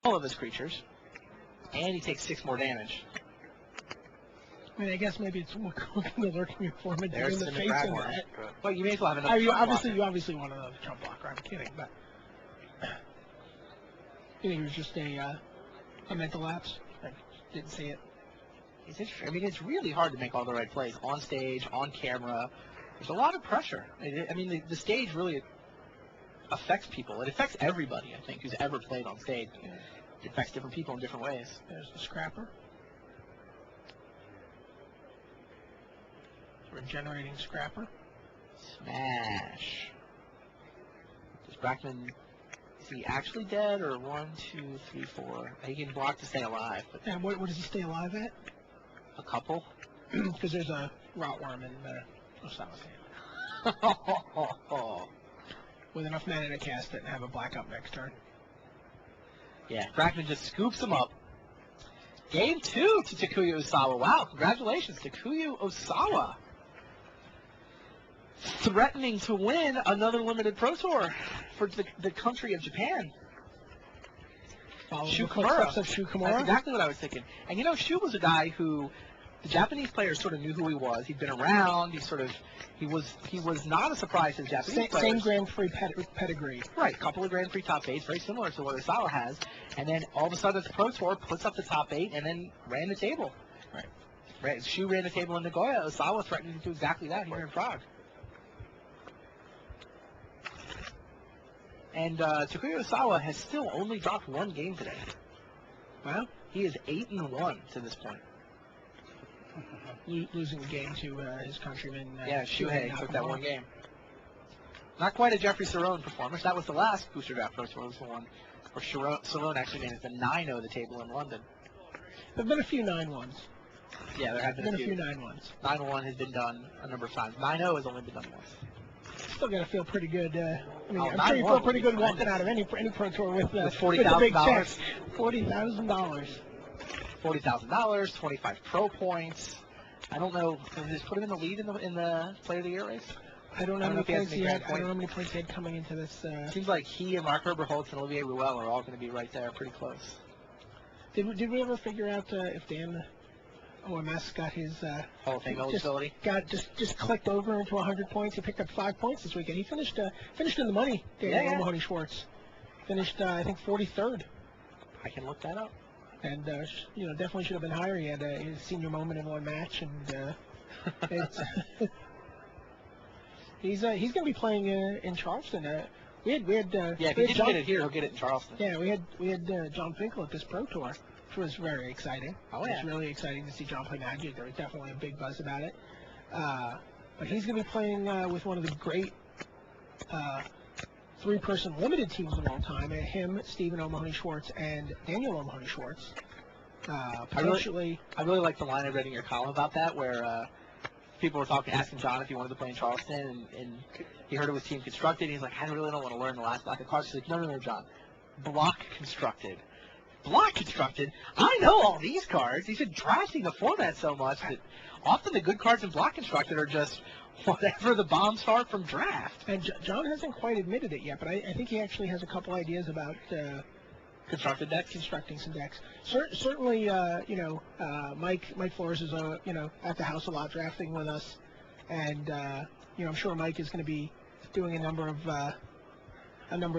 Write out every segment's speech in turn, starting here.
all of his creatures, and he takes 6 more damage. I mean, I guess maybe it's looking alerting informant in There's the the face of Dragonborn. that. Well, you may as well have another You trump obviously want another trump blocker. I'm kidding, but you think it was just a mental lapse? I didn't see it. It's interesting. I mean, it's really hard to make all the right plays on stage, on camera. There's a lot of pressure. I mean, the stage really affects people. It affects everybody, I think, who's ever played on stage. Yeah. It affects different people in different ways. There's the scrapper. Regenerating scrapper. Smash. Does Brackman, is he actually dead, or 1, 2, 3, 4? He can block to stay alive. But And what does he stay alive at? a couple? Because there's a rotworm in Osama's hand. With enough mana to cast it and have a black up next turn. Yeah, Brackman just scoops him up. Game 2 to Takuya Osawa. Wow, congratulations, Takuya Osawa. Threatening to win another limited Pro Tour for the country of Japan. Shu Kimura. That's exactly what I was thinking. And you know, Shu was a guy who the Japanese players sort of knew who he was. He'd been around. He was not a surprise to the Japanese players. Same Grand Prix pedigree. Right, a couple of Grand Prix top 8s, very similar to what Osawa has. And then all of a sudden at the Pro Tour, puts up the top 8 and then ran the table. Right. Shu ran the table in Nagoya. Osawa threatened to do exactly that here in Prague. And Takuya Osawa has still only dropped 1 game today. Well, he is 8-1 to this point. Losing the game to his countryman. Yeah, Shuhei took that 1 game. Not quite a Jeffrey Cerrone performance. That was the last Booster Draft Pro Tour. Was the one where Cerrone actually managed the 9-0 the table in London. There have been a few 9-1s. Yeah, there have been a few 9-1s. 9-1 has been done a number of times. 9-0 has only been done once. Still got to feel pretty good. I'm sure you feel pretty good walking out of any Pro Tour with $40,000. $40,000. $40,000, 25 pro points. I don't know. Did they just put him in the lead in the Player of the Year race? I don't know how many points he had. I don't know how many points he had coming into this. Seems like he and Mark Herberholtz and Olivier Ruel are all going to be right there, pretty close. Did we ever figure out if Dan OMS got his Hall of Fame eligibility? Just clicked over into 100 points. He picked up 5 points this weekend. He finished in the money. Dan O'Mahony Schwartz finished I think 43rd. I can look that up. And definitely should have been higher. He had his senior moment in 1 match, and he's going to be playing in Charleston. We had if he didn't get it here, he'll get it in Charleston. Yeah, we had John Finkel at this Pro Tour, which was very exciting. Oh yeah, it was really exciting to see John play Magic. There was definitely a big buzz about it. But he's going to be playing with one of the great 3-person limited teams of all time. Him, Stephen O'Mahony Schwartz, and Daniel O'Mahony Schwartz. I really like the line I read in your column about that, where people were asking John if he wanted to play in Charleston, and he heard it was team constructed. And he's like, I really don't want to learn the last block of cards. He's like, no, John, block constructed. Block constructed? I know all these cards. He's been drafting the format so much that often the good cards in block constructed are just whatever the bombs are from draft. And John hasn't quite admitted it yet, but I think he actually has a couple ideas about constructing some decks. Certainly, Mike Flores is at the house a lot, drafting with us, and I'm sure Mike is going to be doing a number of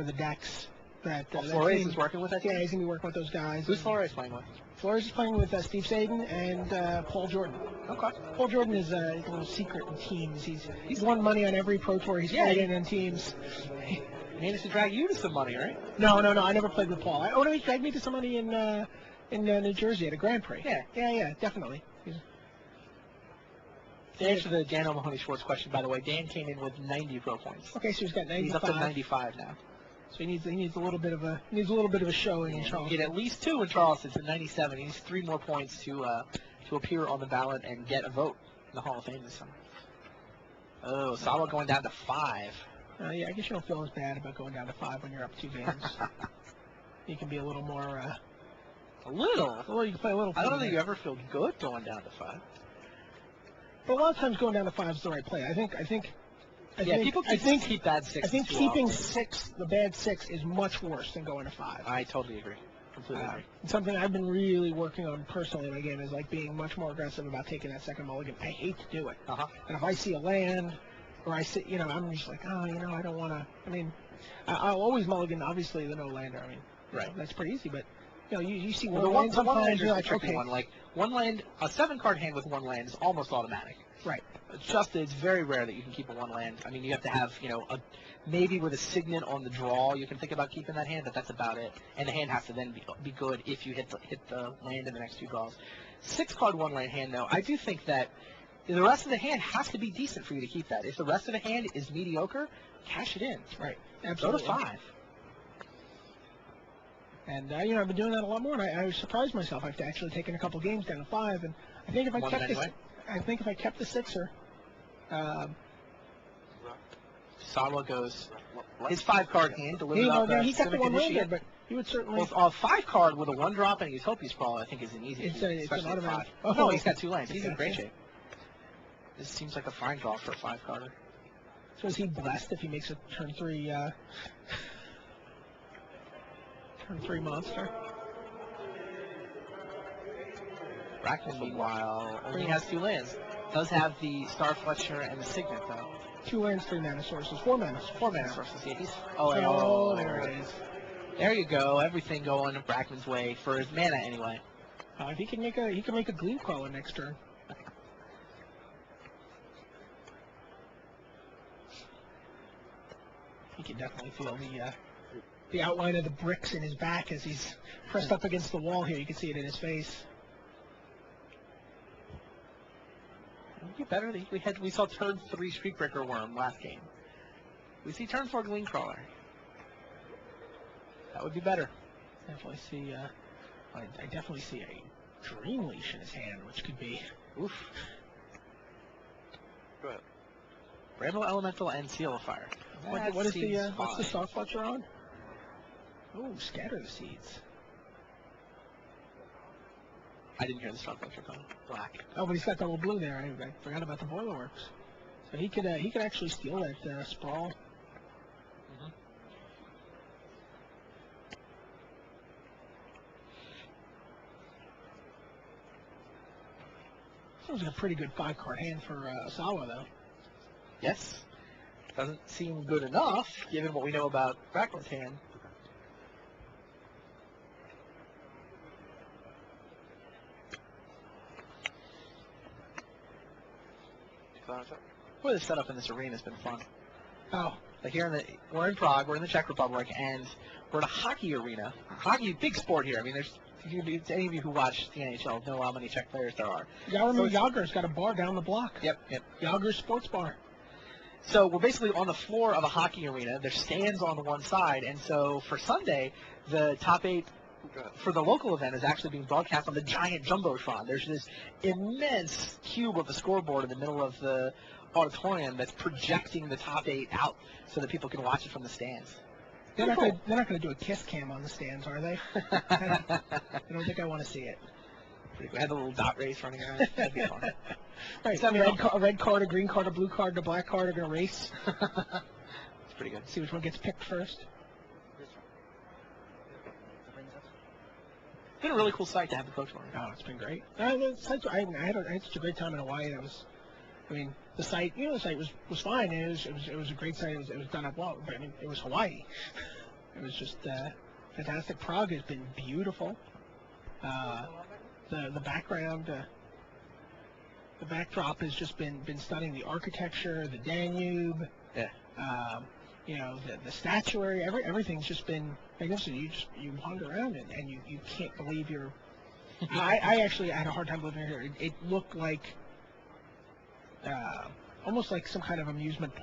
the decks that Flores is working with us. Yeah, he's going to be working with those guys. Who's Flores playing with? Flores is playing with Steve Sadin and Paul Jordan. Okay. Paul Jordan is a little secret in teams. He's won money on every Pro Tour he's played in teams. He managed to drag you to some money, right? No. I never played with Paul. He dragged me to some money in New Jersey at a Grand Prix. Yeah, definitely. To answer the Dan O'Mahony Schwartz question, by the way, Dan came in with 90 pro points. Okay, so he's got 95. He's up to 95 now. So he needs a little bit of a showing in Charleston. He get at least 2 in Charleston to 97. He needs 3 more points to appear on the ballot and get a vote in the Hall of Fame this summer. Oh, Sawa going down to 5. Yeah, I guess you don't feel as bad about going down to 5 when you're up 2 games. You can be a little more. You can play a little. I don't think you ever feel good going down to 5. But a lot of times going down to 5 is the right play. I think people keep bad 6. I think keeping 6, the bad 6, is much worse than going to 5. I totally agree. Completely agree. Something I've been really working on personally in my game is like being much more aggressive about taking that second mulligan. I hate to do it. And if I see a land, or I see, I'm just like, oh, I don't want to. I mean, I'll always mulligan, obviously, the no lander. I mean, that's pretty easy. But you see one land sometimes, you're like, okay. Like one land, a 7-card hand with one land is almost automatic. Right. It's very rare that you can keep a one land. I mean, you have to have, maybe with a signet on the draw, you can think about keeping that hand, but that's about it. And the hand has to then be good if you hit the land in the next 2 draws. 6-card one land hand, though, I do think that the rest of the hand has to be decent for you to keep that. If the rest of the hand is mediocre, cash it in. Right. Absolutely. Go to 5. And I've been doing that a lot more, and I was surprised myself. I've actually taken a couple games down to 5, and I think if I kept the 6er. Sawa goes his 5-card hand delivered up. He kept the one lander, but he would certainly. Well, a 5-card with a 1-drop and a Utopia's Sprawl, I think, is an easy. It's an automatic. Oh, no, he's got 2 lands. He's in great shape. This seems like a fine draw for a 5-carder. So is he blessed if he makes a turn 3 monster? Brackman, meanwhile, only has 2 lands. Does have the Star Fletcher and the Signet, though. 2 lands, 3 mana sources, 4 mana. 4 mana sources. Yeah, there it is. There you go. Everything going Brackman's way for his mana, anyway. If he can make a Gleam Crawler next turn. He can definitely feel the outline of the bricks in his back as he's pressed up against the wall here. You can see it in his face. It'd be better. We saw turn 3 Streetbreaker Worm last game. We see turn 4 Gleam Crawler. That would be better. Definitely see. I definitely see a Dream Leash in his hand, which could be. Oof. Go ahead. Bramble Elemental and Seal of Fire. What's the Star Fletcher on? Oh, Scatter the Seeds. I didn't hear the Star Fletcher come. Black. Oh, but he's got double blue there. I forgot about the Boiler Works. So he could actually steal that Sprawl. Sounds like a pretty good 5-card hand for Sawa, though. Yes. Doesn't seem good enough, given what we know about Brackman's hand. Boy, the setup in this arena has been fun. Oh. Like we're in Prague, we're in the Czech Republic, and we're in a hockey arena. Hockey, big sport here. I mean, any of you who watch the NHL know how many Czech players there are. Jaromir Jagr's got a bar down the block. Yep. Jagr's Sports Bar. So we're basically on the floor of a hockey arena. There's stands on one side, and so for Sunday, the top 8 for the local event is actually being broadcast on the giant Jumbotron. There's this immense cube of a scoreboard in the middle of the auditorium that's projecting the top 8 out so that people can watch it from the stands. They're not going to do a kiss cam on the stands, are they? I don't think I want to see it. Pretty cool. I had a little dot race running around. That'd be fun. Right. A red card, a green card, a blue card, and a black card are going to race. It's pretty good. See which one gets picked first. It's been a really cool site to have the coach on. Oh, it's been great. I had such a great time in Hawaii. The site, the site was fine. It was a great site. It was done up well. But it was Hawaii. It was just fantastic. Prague has been beautiful. The background, the backdrop has just been stunning. The architecture, the Danube. Yeah. The statuary. Everything's just been magnificent. You wander around and you can't believe you're. I actually had a hard time living here. It looked like. Almost like some kind of amusement park.